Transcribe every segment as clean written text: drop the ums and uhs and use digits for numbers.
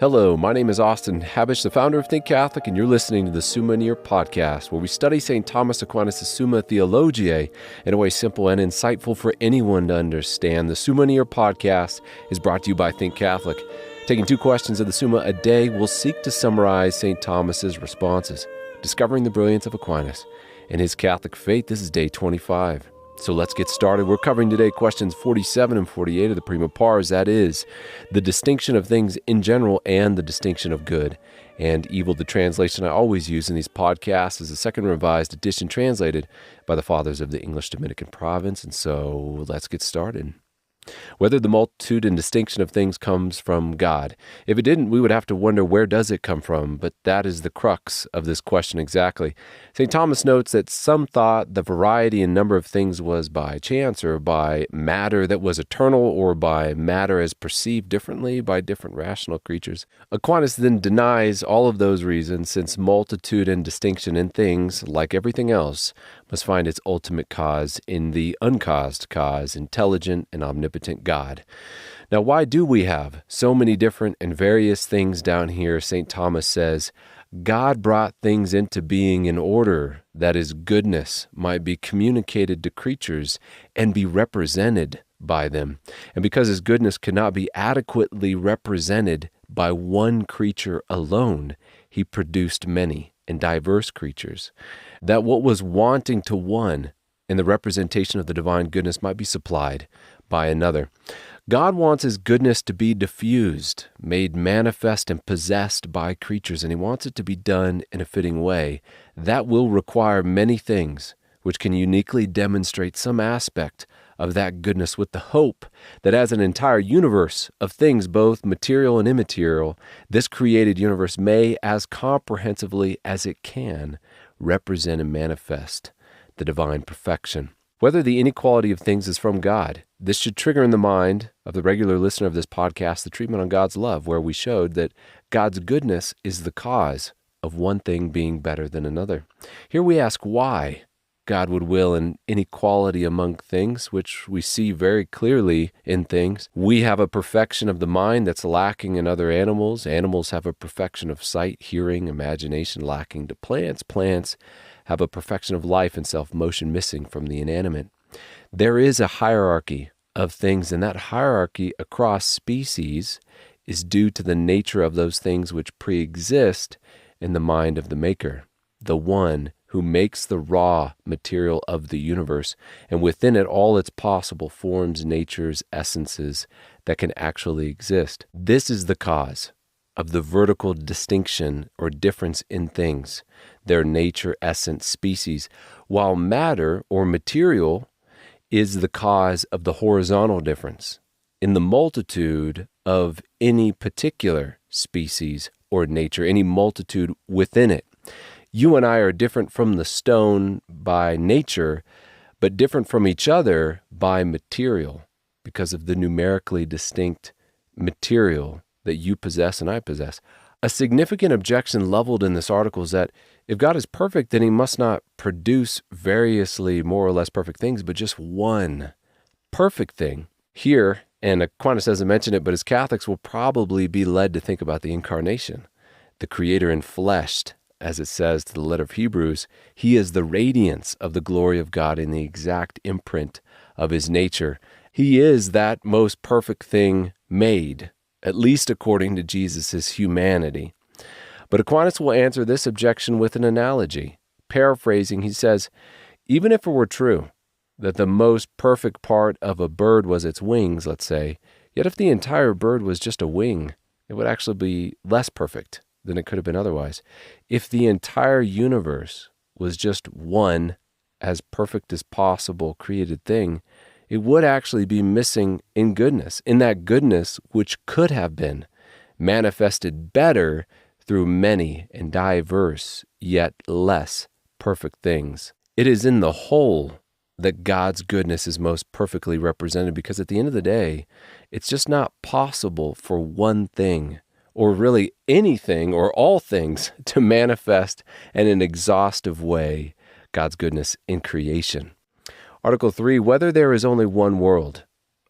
Hello, my name is Austin Habish, the founder of Think Catholic, and you're listening to the Summa podcast, where we study St. Thomas Aquinas' Summa Theologiae in a way simple and insightful for anyone to understand. The Summa podcast is brought to you by Think Catholic. Taking 2 questions of the Summa a day, we'll seek to summarize St. Thomas's responses, discovering the brilliance of Aquinas and his Catholic faith. This is day 25. So let's get started. We're covering today questions 47 and 48 of the Prima Pars. That is, the distinction of things in general and the distinction of good and evil. The translation I always use in these podcasts is a second revised edition translated by the fathers of the English Dominican province. And so let's get started. Whether the multitude and distinction of things comes from God. If it didn't, we would have to wonder, where does it come from? But that is the crux of this question exactly. St. Thomas notes that some thought the variety and number of things was by chance, or by matter that was eternal, or by matter as perceived differently by different rational creatures. Aquinas then denies all of those reasons, since multitude and distinction in things, like everything else, must find its ultimate cause in the uncaused cause, intelligent and omnipotent God. Now, why do we have so many different and various things down here? St. Thomas says, God brought things into being in order that his goodness might be communicated to creatures and be represented by them. And because his goodness cannot be adequately represented by one creature alone, he produced many and diverse creatures, that what was wanting to one in the representation of the divine goodness might be supplied by another. God wants his goodness to be diffused, made manifest and possessed by creatures, and he wants it to be done in a fitting way. That will require many things which can uniquely demonstrate some aspect of that goodness, with the hope that as an entire universe of things, both material and immaterial, this created universe may, as comprehensively as it can, represent and manifest the divine perfection. Whether the inequality of things is from God, this should trigger in the mind of the regular listener of this podcast the treatment on God's love, where we showed that God's goodness is the cause of one thing being better than another. Here we ask why God would will an inequality among things, which we see very clearly in things. We have a perfection of the mind that's lacking in other animals. Animals have a perfection of sight, hearing, imagination lacking to plants. Plants have a perfection of life and self-motion missing from the inanimate. There is a hierarchy of things, and that hierarchy across species is due to the nature of those things which pre-exist in the mind of the Maker, the one who makes the raw material of the universe, and within it all its possible forms, natures, essences that can actually exist. This is the cause of the vertical distinction or difference in things, their nature, essence, species, while matter or material is the cause of the horizontal difference in the multitude of any particular species or nature, any multitude within it. You and I are different from the stone by nature, but different from each other by material, because of the numerically distinct material that you possess and I possess. A significant objection leveled in this article is that if God is perfect, then he must not produce variously more or less perfect things, but just one perfect thing. Here, and Aquinas doesn't mention it, but as Catholics will probably be led to think about the incarnation, the Creator enfleshed. As it says to the letter of Hebrews, he is the radiance of the glory of God in the exact imprint of his nature. He is that most perfect thing made, at least according to Jesus' humanity. But Aquinas will answer this objection with an analogy. Paraphrasing, he says, even if it were true that the most perfect part of a bird was its wings, let's say, yet if the entire bird was just a wing, it would actually be less perfect than it could have been otherwise. If the entire universe was just one as perfect as possible created thing, it would actually be missing in goodness, in that goodness which could have been manifested better through many and diverse, yet less perfect things. It is in the whole that God's goodness is most perfectly represented, because at the end of the day, it's just not possible for one thing, or really anything or all things, to manifest in an exhaustive way God's goodness in creation. Article 3, whether there is only one world.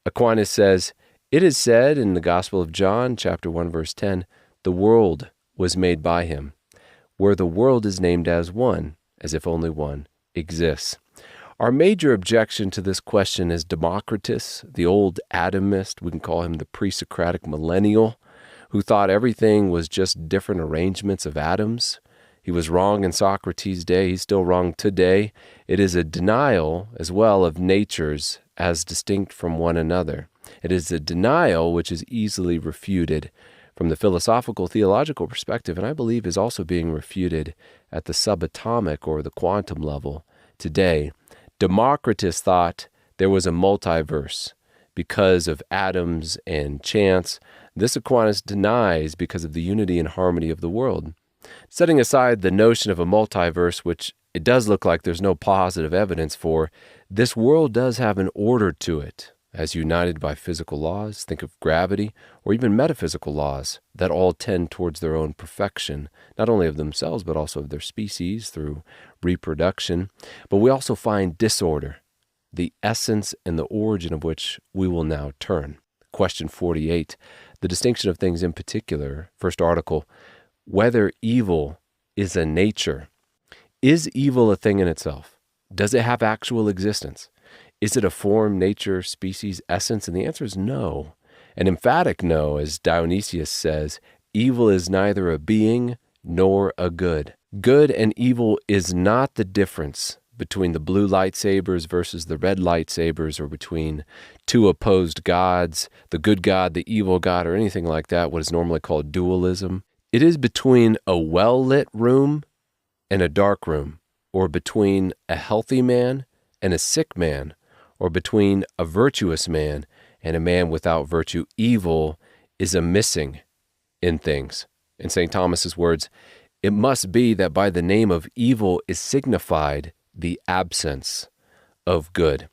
Aquinas says, it is said in the Gospel of John, chapter 1, verse 10, The world was made by him, where the world is named as one, as if only one exists. Our major objection to this question is Democritus, the old atomist, we can call him the pre-Socratic millennial, who thought everything was just different arrangements of atoms. He was wrong in Socrates' day. He's still wrong today. It is a denial as well of natures as distinct from one another. It is a denial which is easily refuted from the philosophical theological perspective, and I believe is also being refuted at the subatomic or the quantum level today. Democritus thought there was a multiverse because of atoms and chance. This Aquinas denies because of the unity and harmony of the world. Setting aside the notion of a multiverse, which it does look like there's no positive evidence for, this world does have an order to it, as united by physical laws, think of gravity, or even metaphysical laws that all tend towards their own perfection, not only of themselves, but also of their species through reproduction. But we also find disorder, the essence and the origin of which we will now turn. Question 48, the distinction of things in particular. First article, whether evil is a nature. Is evil a thing in itself? Does it have actual existence? Is it a form, nature, species, essence? And the answer is no. An emphatic no, as Dionysius says, evil is neither a being nor a good. Good and evil is not the difference between the blue lightsabers versus the red lightsabers, or between two opposed gods, the good God, the evil God, or anything like that, what is normally called dualism. It is between a well-lit room and a dark room, or between a healthy man and a sick man, or between a virtuous man and a man without virtue. Evil is a missing in things. In St. Thomas's words, it must be that by the name of evil is signified the absence of good.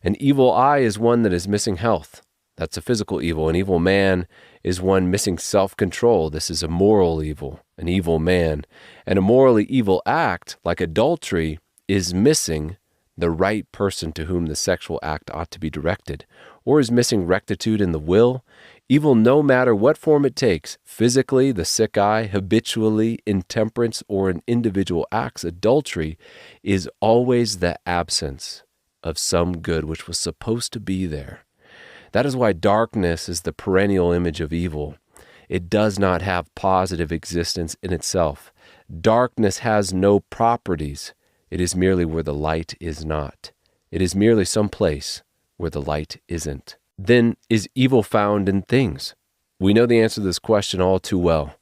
An evil eye is one that is missing health. That's a physical evil. An evil man is one missing self-control. This is a moral evil, an evil man. And a morally evil act, like adultery, is missing the right person to whom the sexual act ought to be directed, or is missing rectitude in the will. Evil, no matter what form it takes, physically, the sick eye, habitually, intemperance, or in individual acts, adultery, is always the absence of some good which was supposed to be there. That is why darkness is the perennial image of evil. It does not have positive existence in itself. Darkness has no properties. It is merely where the light is not. It is merely some place where the light isn't. Then is evil found in things? We know the answer to this question all too well,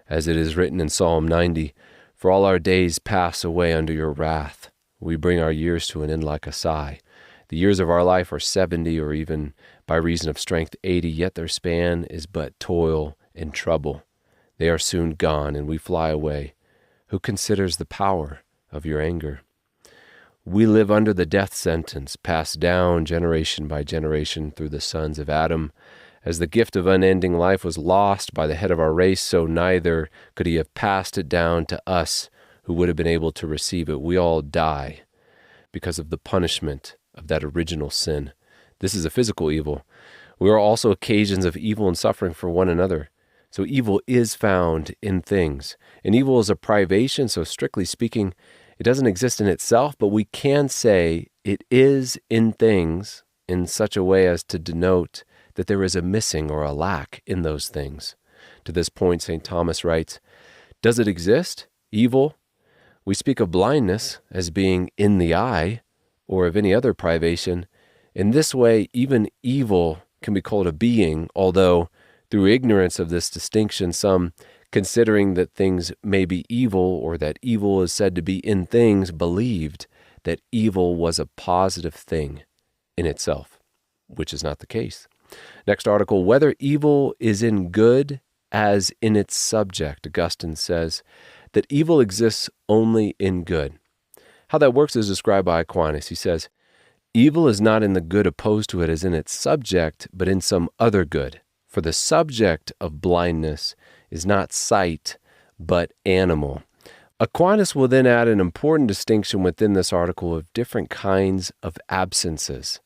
as it is written in Psalm 90, "For all our days pass away under your wrath. We bring our years to an end like a sigh. The years of our life are 70, or even by reason of strength 80, yet their span is but toil and trouble. They are soon gone, and we fly away. Who considers the power of your anger? We live under the death sentence, passed down generation by generation through the sons of Adam. As the gift of unending life was lost by the head of our race, so neither could he have passed it down to us who would have been able to receive it. We all die because of the punishment of that original sin. This is a physical evil. We are also occasions of evil and suffering for one another. So evil is found in things. And evil is a privation, so strictly speaking, it doesn't exist in itself, but we can say it is in things in such a way as to denote that there is a missing or a lack in those things. To this point, St. Thomas writes, does it exist, evil? We speak of blindness as being in the eye, or of any other privation. In this way, even evil can be called a being, although through ignorance of this distinction, some, considering that things may be evil or that evil is said to be in things, believed that evil was a positive thing in itself, which is not the case. Next article, whether evil is in good as in its subject. Augustine says that evil exists only in good. How that works is described by Aquinas. He says, evil is not in the good opposed to it as in its subject, but in some other good. For the subject of blindness is not sight, but animal. Aquinas will then add an important distinction within this article of different kinds of absences.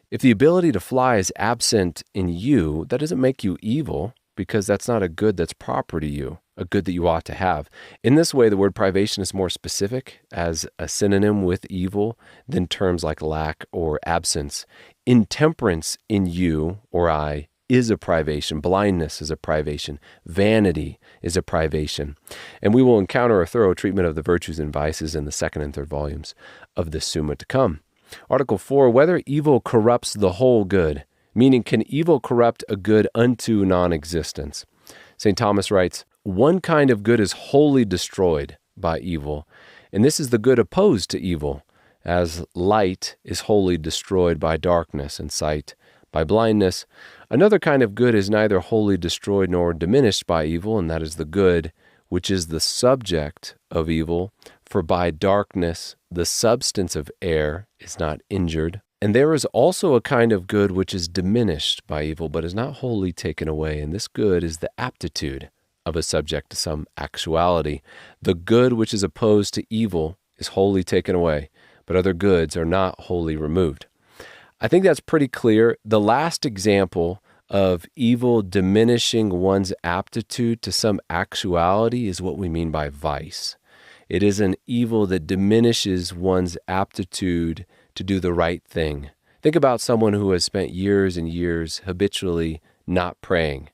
If the ability to fly is absent in you, that doesn't make you evil. because that's not a good that's proper to you, a good that you ought to have. In this way, the word privation is more specific as a synonym with evil than terms like lack or absence. Intemperance in you or I is a privation. Blindness is a privation. Vanity is a privation. And we will encounter a thorough treatment of the virtues and vices in the second and third volumes of the Summa to come. Article 4, whether evil corrupts the whole good, meaning can evil corrupt a good unto non-existence? St. Thomas writes, one kind of good is wholly destroyed by evil, and this is the good opposed to evil, as light is wholly destroyed by darkness and sight by blindness. Another kind of good is neither wholly destroyed nor diminished by evil, and that is the good which is the subject of evil, for by darkness the substance of air is not injured. And there is also a kind of good which is diminished by evil, but is not wholly taken away, and this good is the aptitude of a subject to some actuality. The good which is opposed to evil is wholly taken away, but other goods are not wholly removed. I think that's pretty clear. The last example of evil diminishing one's aptitude to some actuality is what we mean by vice. It is an evil that diminishes one's aptitude to do the right thing. Think about someone who has spent years and years habitually not praying.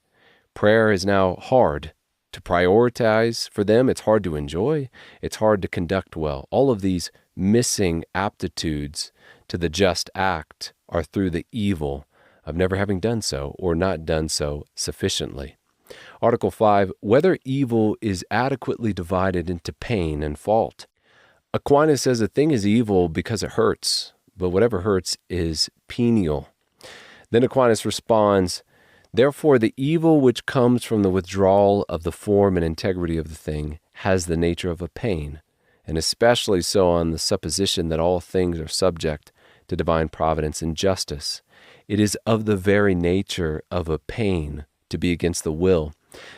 Prayer is now hard to prioritize for them. It's hard to enjoy. It's hard to conduct well. All of these missing aptitudes to the just act are through the evil of never having done so or not done so sufficiently. Article 5, whether evil is adequately divided into pain and fault. Aquinas says a thing is evil because it hurts, but whatever hurts is penial. Then Aquinas responds, therefore the evil which comes from the withdrawal of the form and integrity of the thing has the nature of a pain, and especially so on the supposition that all things are subject to divine providence and justice. It is of the very nature of a pain to be against the will.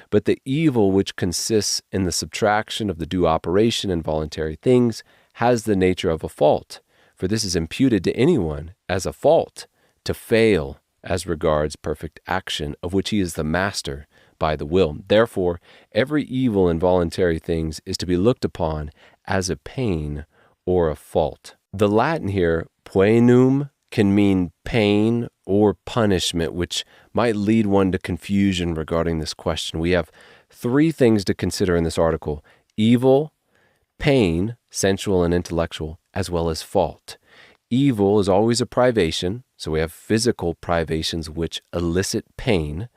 But the evil which consists in the subtraction of the due operation in voluntary things has the nature of a fault, for this is imputed to anyone as a fault, to fail as regards perfect action, of which he is the master by the will. Therefore, every evil in voluntary things is to be looked upon as a pain or a fault. The Latin here, poenum, can mean pain or punishment, which might lead one to confusion regarding this question. We have three things to consider in this article: evil, pain, sensual and intellectual, as well as fault. Evil is always a privation, so we have physical privations which elicit pain.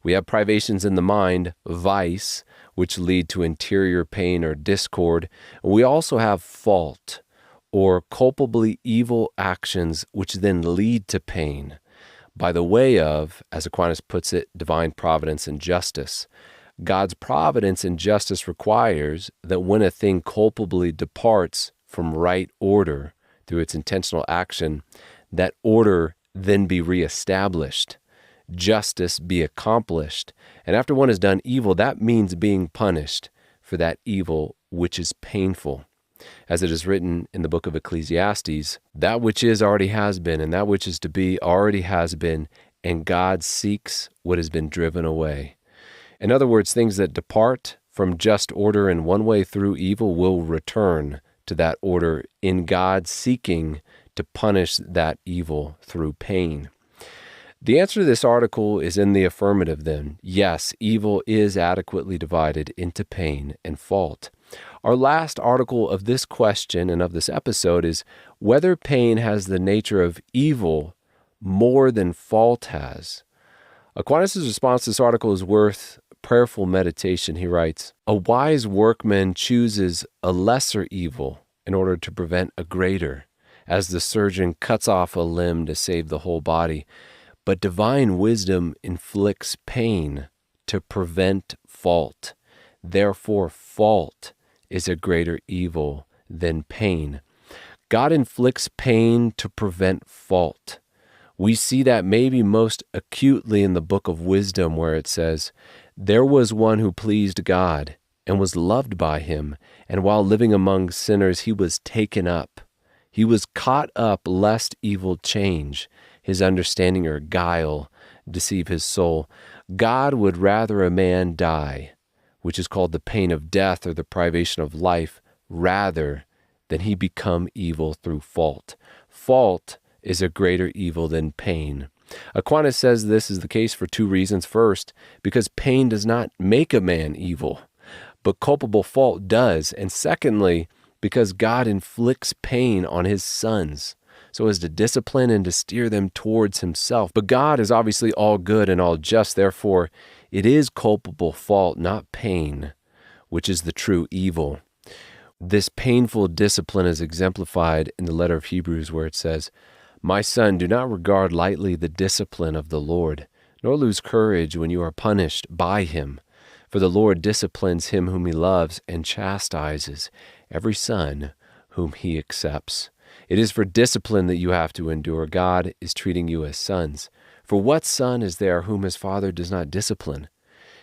We have privations in the mind, vice, which lead to interior pain or discord. We also have fault, or culpably evil actions which then lead to pain, by the way of, as Aquinas puts it, divine providence and justice. God's providence and justice requires that when a thing culpably departs from right order through its intentional action, that order then be reestablished, justice be accomplished. And after one has done evil, that means being punished for that evil which is painful. As it is written in the book of Ecclesiastes, that which is already has been, and that which is to be already has been, and God seeks what has been driven away. In other words, things that depart from just order in one way through evil will return to that order in God seeking to punish that evil through pain. The answer to this article is in the affirmative then. Yes, evil is adequately divided into pain and fault. Our last article of this question and of this episode is whether pain has the nature of evil more than fault has. Aquinas' response to this article is worth prayerful meditation. He writes, a wise workman chooses a lesser evil in order to prevent a greater, as the surgeon cuts off a limb to save the whole body. But divine wisdom inflicts pain to prevent fault. Therefore, fault is a greater evil than pain. God inflicts pain to prevent fault. We see that maybe most acutely in the book of Wisdom, where it says, there was one who pleased God and was loved by him, and while living among sinners, he was taken up. He was caught up lest evil change his understanding or guile deceive his soul. God would rather a man die, which is called the pain of death or the privation of life, rather than he become evil through fault. Fault is a greater evil than pain. Aquinas says this is the case for two reasons. First, because pain does not make a man evil, but culpable fault does. And secondly, because God inflicts pain on his sons so as to discipline and to steer them towards himself. But God is obviously all good and all just. Therefore, it is culpable fault, not pain, which is the true evil. This painful discipline is exemplified in the letter of Hebrews where it says, "My son, do not regard lightly the discipline of the Lord, nor lose courage when you are punished by him. For the Lord disciplines him whom he loves and chastises every son whom he accepts." It is for discipline that you have to endure. God is treating you as sons. For what son is there whom his father does not discipline?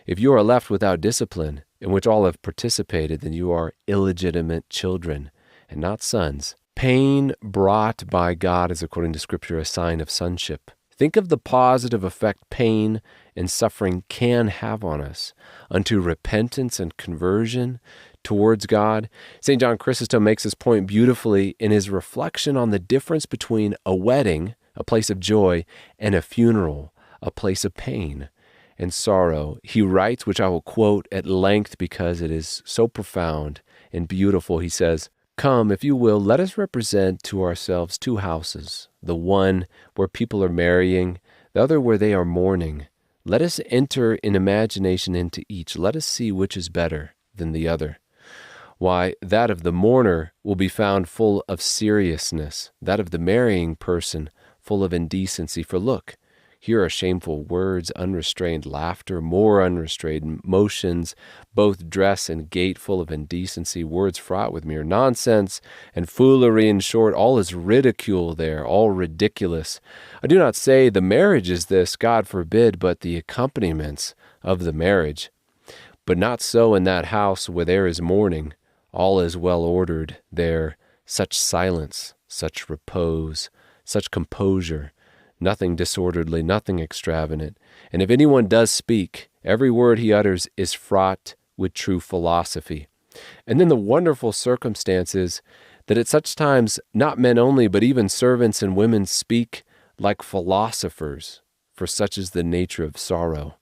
If you are left without discipline, in which all have participated, then you are illegitimate children and not sons. Pain brought by God is, according to Scripture, a sign of sonship. Think of the positive effect pain and suffering can have on us unto repentance and conversion towards God. St. John Chrysostom makes this point beautifully in his reflection on the difference between a wedding, a place of joy, and a funeral, a place of pain and sorrow. He writes, which I will quote at length because it is so profound and beautiful. He says, "Come, if you will, let us represent to ourselves two houses, the one where people are marrying, the other where they are mourning. Let us enter in imagination into each. Let us see which is better than the other. Why, that of the mourner will be found full of seriousness, that of the marrying person full of indecency. For look, here are shameful words, unrestrained laughter, more unrestrained motions, both dress and gait full of indecency, words fraught with mere nonsense and foolery. In short, all is ridicule there, all ridiculous. I do not say the marriage is this, God forbid, but the accompaniments of the marriage. But not so in that house where there is mourning. All is well ordered there, such silence, such repose, such composure, nothing disorderly, nothing extravagant. And if anyone does speak, every word he utters is fraught with true philosophy." And then the wonderful circumstance is that at such times, not men only, but even servants and women speak like philosophers, for such is the nature of sorrow.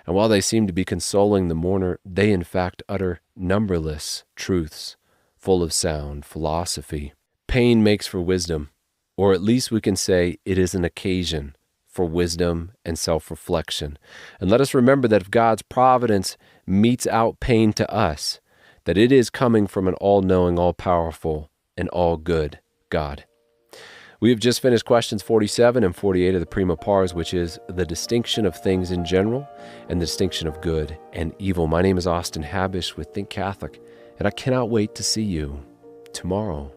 And while they seem to be consoling the mourner, they in fact utter numberless truths, full of sound philosophy. Pain makes for wisdom, or at least we can say it is an occasion for wisdom and self-reflection. And let us remember that if God's providence metes out pain to us, that it is coming from an all-knowing, all-powerful, and all-good God. We have just finished questions 47 and 48 of the Prima Pars, which is the distinction of things in general and the distinction of good and evil. My name is Austin Habish with Think Catholic, and I cannot wait to see you tomorrow.